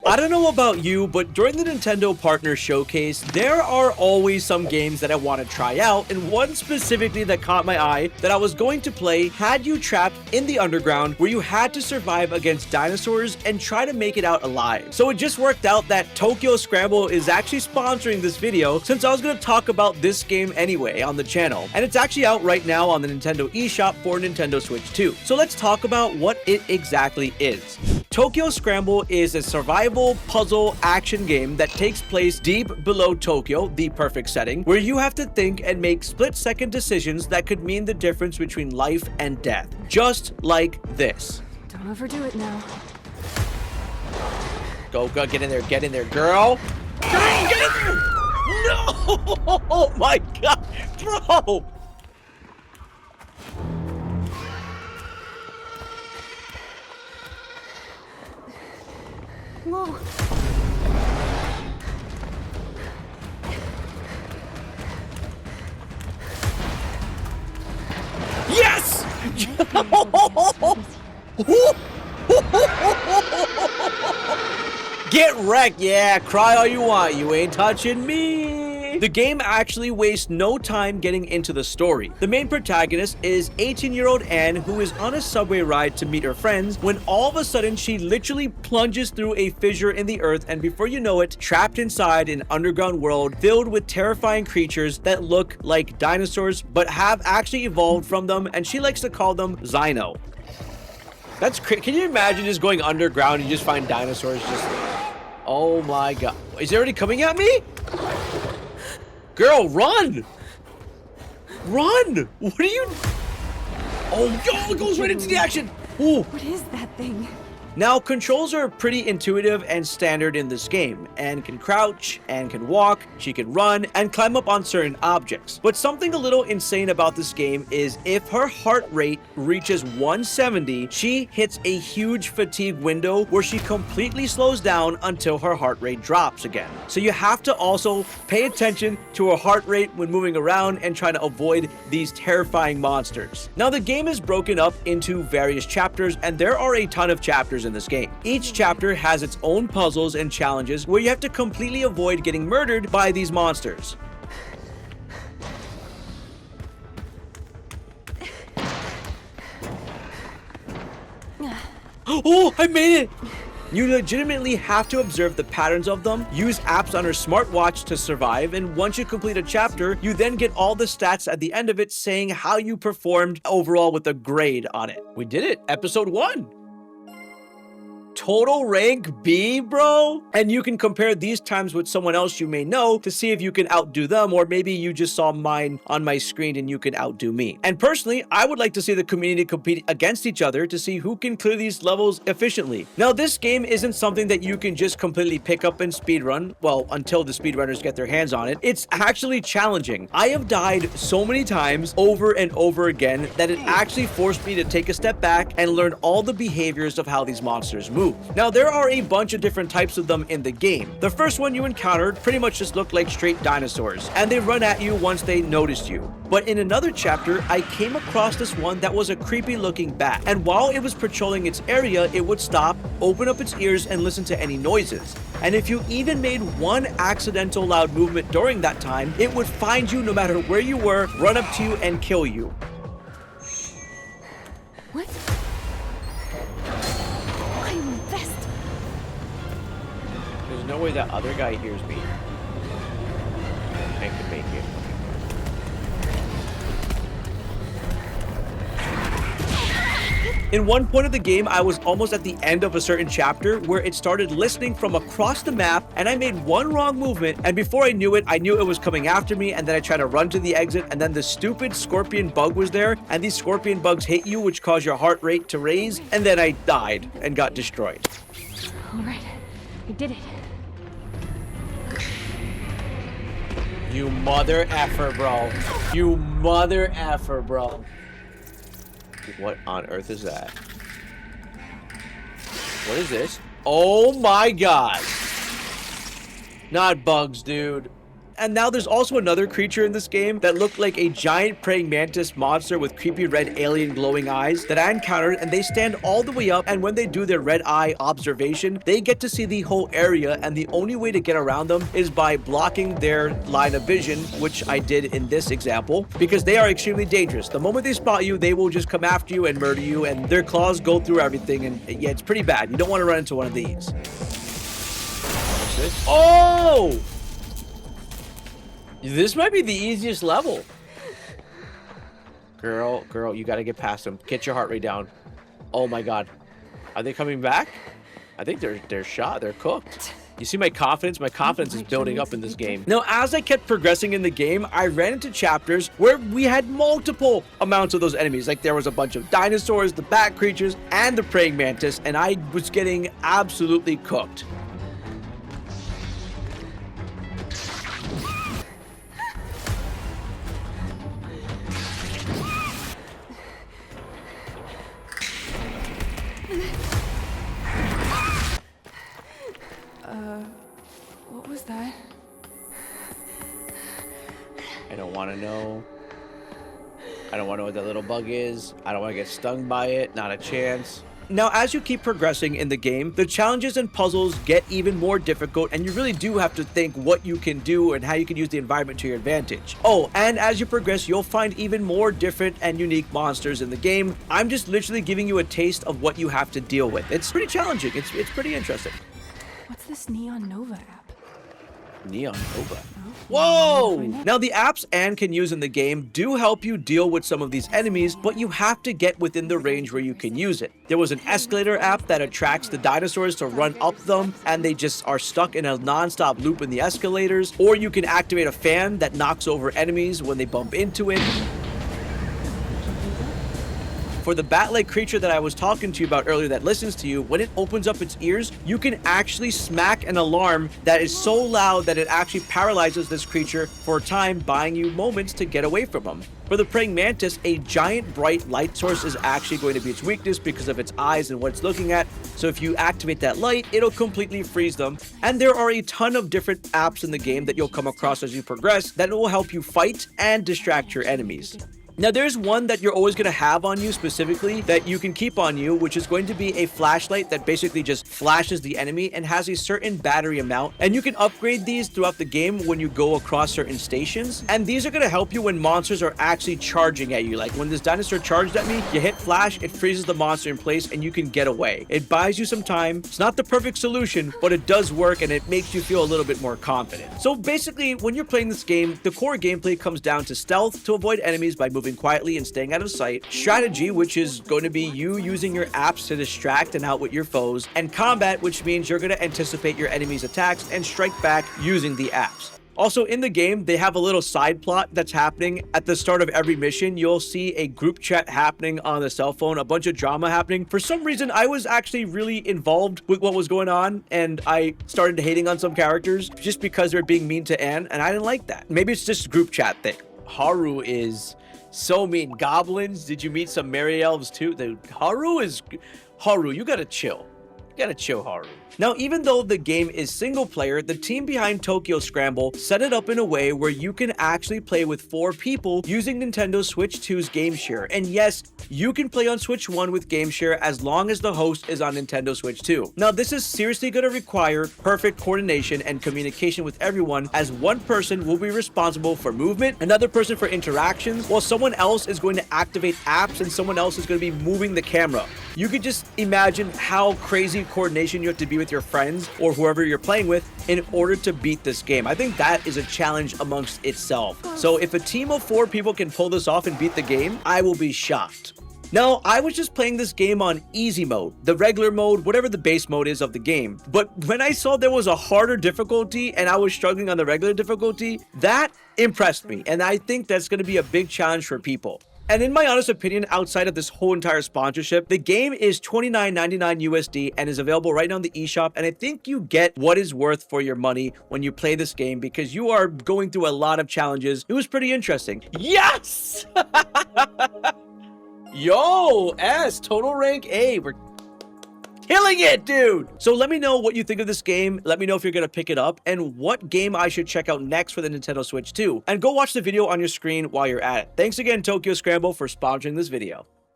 I don't know about you, but during the Nintendo Partner Showcase, there are always some games that I want to try out, and one specifically that caught my eye that I was going to play had you trapped in the underground where you had to survive against dinosaurs and try to make it out alive. So it just worked out that Tokyo Scramble is actually sponsoring this video since I was going to talk about this game anyway on the channel, and it's actually out right now on the Nintendo eShop for Nintendo Switch 2. So let's talk about what it exactly is. Tokyo Scramble is a survival puzzle action game that takes place deep below Tokyo, the perfect setting, where you have to think and make split-second decisions that could mean the difference between life and death. Just like this. Don't overdo it now. Go, get in there, girl. Girl, get in there! No! Oh my god, bro! Whoa. Yes! Get wrecked, yeah, cry all you want, you ain't touching me. The game actually wastes no time getting into the story. The main protagonist is 18-year-old Anne, who is on a subway ride to meet her friends when all of a sudden she literally plunges through a fissure in the earth, and before you know it, trapped inside an underground world filled with terrifying creatures that look like dinosaurs but have actually evolved from them, and she likes to call them Zino. That's crazy. Can you imagine just going underground and you just find dinosaurs just... Oh my god. Is it already coming at me? Girl, run! Run! What are you... Oh, yo, it goes right into the action! Ooh. What is that thing? Now, controls are pretty intuitive and standard in this game. Anne can crouch, Anne can walk, she can run, and climb up on certain objects. But something a little insane about this game is if her heart rate reaches 170, she hits a huge fatigue window where she completely slows down until her heart rate drops again. So you have to also pay attention to her heart rate when moving around and trying to avoid these terrifying monsters. Now, the game is broken up into various chapters, and there are a ton of chapters in this game. Each chapter has its own puzzles and challenges where you have to completely avoid getting murdered by these monsters. Oh, I made it! You legitimately have to observe the patterns of them, use apps on her smartwatch to survive, and once you complete a chapter, you then get all the stats at the end of it saying how you performed overall with a grade on it. We did it, episode 1. Total rank B, bro? And you can compare these times with someone else you may know to see if you can outdo them, or maybe you just saw mine on my screen and you can outdo me. And personally, I would like to see the community compete against each other to see who can clear these levels efficiently. Now, this game isn't something that you can just completely pick up and speedrun, well, until the speedrunners get their hands on it. It's actually challenging. I have died so many times over and over again that it actually forced me to take a step back and learn all the behaviors of how these monsters move. Now, there are a bunch of different types of them in the game. The first one you encountered pretty much just looked like straight dinosaurs, and they run at you once they noticed you. But in another chapter, I came across this one that was a creepy looking bat, and while it was patrolling its area, it would stop, open up its ears, and listen to any noises. And if you even made one accidental loud movement during that time, it would find you no matter where you were, run up to you, and kill you. What? There's no way that other guy hears me. I can make it. In one point of the game, I was almost at the end of a certain chapter where it started listening from across the map, and I made one wrong movement, and before I knew it was coming after me, and then I tried to run to the exit, and then the stupid scorpion bug was there, and these scorpion bugs hit you, which cause your heart rate to raise, and then I died and got destroyed. All right, I did it. You mother effer, bro. You mother effer, bro. What on earth is that? What is this? Oh my god. Not bugs, dude. And now there's also another creature in this game that looked like a giant praying mantis monster with creepy red alien glowing eyes that I encountered, and they stand all the way up, and when they do their red eye observation, they get to see the whole area, and the only way to get around them is by blocking their line of vision, which I did in this example, because they are extremely dangerous. The moment they spot you, they will just come after you and murder you, and their claws go through everything, and yeah, it's pretty bad. You don't want to run into one of these. Oh! This might be the easiest level. Girl, you gotta get past them. Get your heart rate down. Oh my god. Are they coming back? I think they're shot. They're cooked. You see my confidence? My confidence is building up in this game. Now, as I kept progressing in the game, I ran into chapters where we had multiple amounts of those enemies. Like there was a bunch of dinosaurs, the bat creatures, and the praying mantis, and I was getting absolutely cooked. What was that? I don't want to know. I don't want to know what that little bug is. I don't want to get stung by it. Not a chance. Now, as you keep progressing in the game, the challenges and puzzles get even more difficult, and you really do have to think what you can do and how you can use the environment to your advantage. Oh, and as you progress, you'll find even more different and unique monsters in the game. I'm just literally giving you a taste of what you have to deal with. It's pretty challenging. It's pretty interesting. What's this Neon Nova app? Neon Nova. Whoa! Now, the apps Anne can use in the game do help you deal with some of these enemies, but you have to get within the range where you can use it. There was an escalator app that attracts the dinosaurs to run up them, and they just are stuck in a non-stop loop in the escalators. Or you can activate a fan that knocks over enemies when they bump into it. For the bat-like creature that I was talking to you about earlier that listens to you, when it opens up its ears, you can actually smack an alarm that is so loud that it actually paralyzes this creature for a time, buying you moments to get away from them. For the praying mantis, a giant bright light source is actually going to be its weakness because of its eyes and what it's looking at. So if you activate that light, it'll completely freeze them. And there are a ton of different apps in the game that you'll come across as you progress that will help you fight and distract your enemies. Now, there's one that you're always going to have on you specifically that you can keep on you, which is going to be a flashlight that basically just flashes the enemy and has a certain battery amount. And you can upgrade these throughout the game when you go across certain stations. And these are going to help you when monsters are actually charging at you. Like when this dinosaur charged at me, you hit flash, it freezes the monster in place, and you can get away. It buys you some time. It's not the perfect solution, but it does work, and it makes you feel a little bit more confident. So basically, when you're playing this game, the core gameplay comes down to stealth to avoid enemies by moving quietly and staying out of sight, strategy, which is going to be you using your apps to distract and outwit your foes, and combat, which means you're going to anticipate your enemy's attacks and strike back using the apps. Also, in the game, they have a little side plot that's happening at the start of every mission. You'll see a group chat happening on the cell phone, a bunch of drama happening. For some reason, I was actually really involved with what was going on, and I started hating on some characters just because they're being mean to Anne, and I didn't like that. Maybe it's just a group chat thing. Haru is so mean. Goblins, did you meet some merry elves too? Haru, you gotta chill. You gotta chill, Haru. Now, even though the game is single player, the team behind Tokyo Scramble set it up in a way where you can actually play with 4 people using Nintendo Switch 2's Game Share. And yes, you can play on Switch 1 with Game Share as long as the host is on Nintendo Switch 2. Now, this is seriously going to require perfect coordination and communication with everyone, as one person will be responsible for movement, another person for interactions, while someone else is going to activate apps and someone else is going to be moving the camera. You could just imagine how crazy coordination you have to be with your friends or whoever you're playing with in order to beat this game. I think that is a challenge amongst itself. So if a team of 4 people can pull this off and beat the game, I will be shocked. Now, I was just playing this game on easy mode, the regular mode, whatever the base mode is of the game. But when I saw there was a harder difficulty and I was struggling on the regular difficulty, that impressed me. And I think that's going to be a big challenge for people. And in my honest opinion, outside of this whole entire sponsorship, the game is $29.99 USD and is available right now in the eShop. And I think you get what is worth for your money when you play this game because you are going through a lot of challenges. It was pretty interesting. Yes! Yo, S, total rank A. killing it, dude. So let me know what you think of this game. Let me know if you're gonna pick it up and what game I should check out next for the Nintendo Switch 2. And go watch the video on your screen while you're at it. Thanks again, Tokyo Scramble, for sponsoring this video.